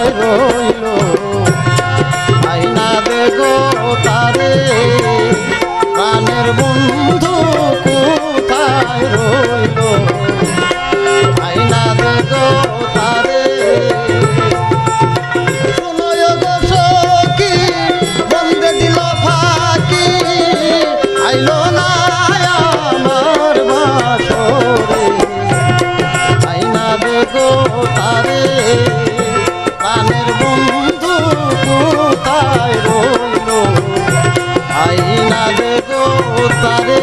কোথায় রইল আইনা দে গো তারে প্রাণের বন্ধু কোথায় রইল আইনা দে গো তারে শুনয় গো সখী বন্দে দিল ফাঁকি আইলো না আমার বাসরে আইনা দে গো তারে প্রাণের বন্ধু কোথায় রইল আইনা দে গো তারে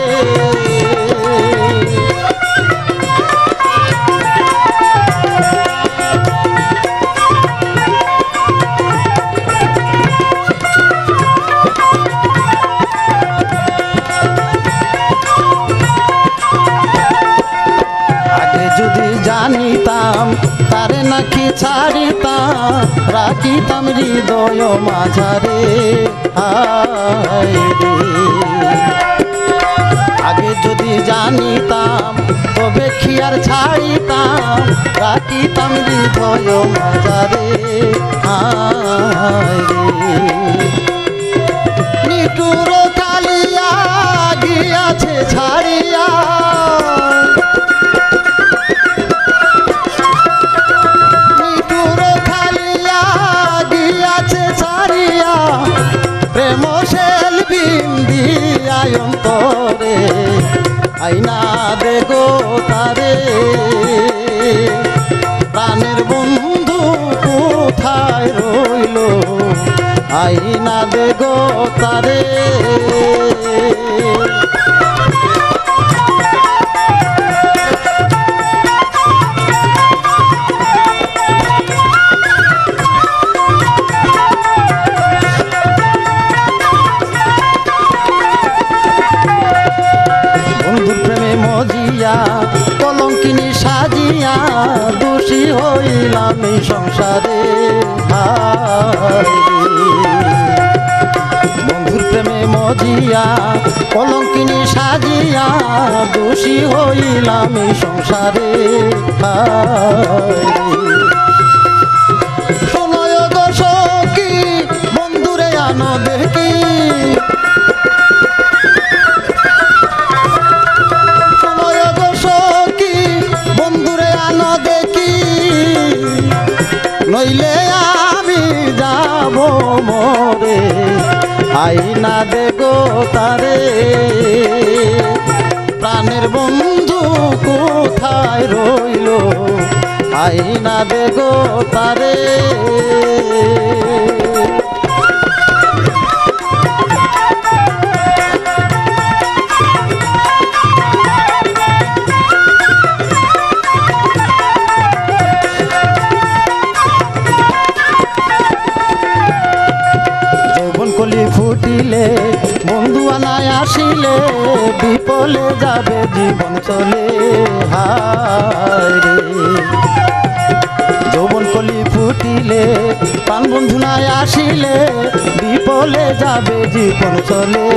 জানিতাম তারে নাকি ছাড়িতাম রাখিতাম হৃদয় মাঝারে আগে যদি জানিতাম তবে কি আর ছাড়িতাম রাখিতাম হৃদয় মাঝারে নিটুর কালিয়া গিয়াছে ছাড়িয়া অন্তরে আইনা দে গো তারে প্রাণের বন্ধু কোথায় রইল আইনা দে গো তারে কলঙ্কিনী সাজিয়া দোষী হইলাম এই সংসারে বন্ধুর প্রেমে মজিয়া কলঙ্কিনী সাজিয়া দোষী হইলাম এই সংসারে শোনয় গো সখী বন্ধুরে আনো দেখি নইলে আমি যাব মরে আইনা দে গো তারে প্রাণের বন্ধু কোথায় রইল আইনা দে গো তারে কলি ফুটিলে বন্ধু আনায় আসিলে বিপলে যাবে জীবন চলে হায়রে যৌবন কলি ফুটিলে প্রাণ বন্ধু নাই আসিলে বিপলে যাবে জীবন চলে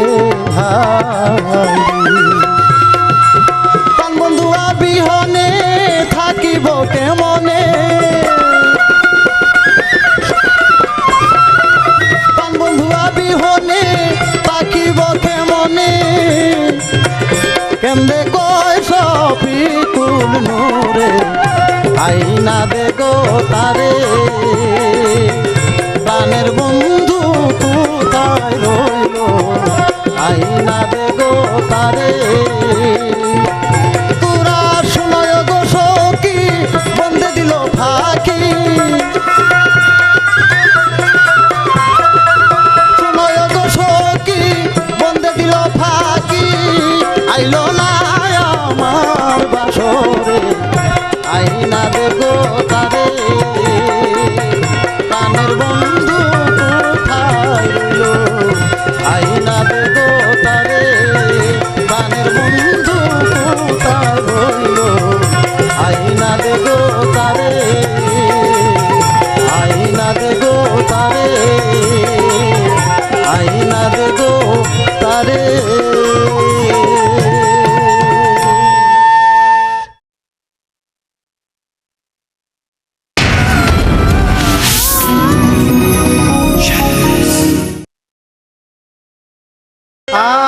প্রাণ বন্ধু বিহনে থাকিব কেমনে বিহনে তাকিব কেমনে কেমনে কয় শফিকুল নূরে আইনা দে গো তারে প্রাণের বন্ধু কোথায় রইল আইনা দে গো তারে তোরা শুনয় গো সখী বন্দে দিল ফাঁকি আইলো না আমার বাসরে আইনা দে গো তারে প্রাণের বন্ধু কোথায় রইল আইনা দে গো তারে প্রাণের বন্ধু কোথায় রইল আইনা দে গো তারে আ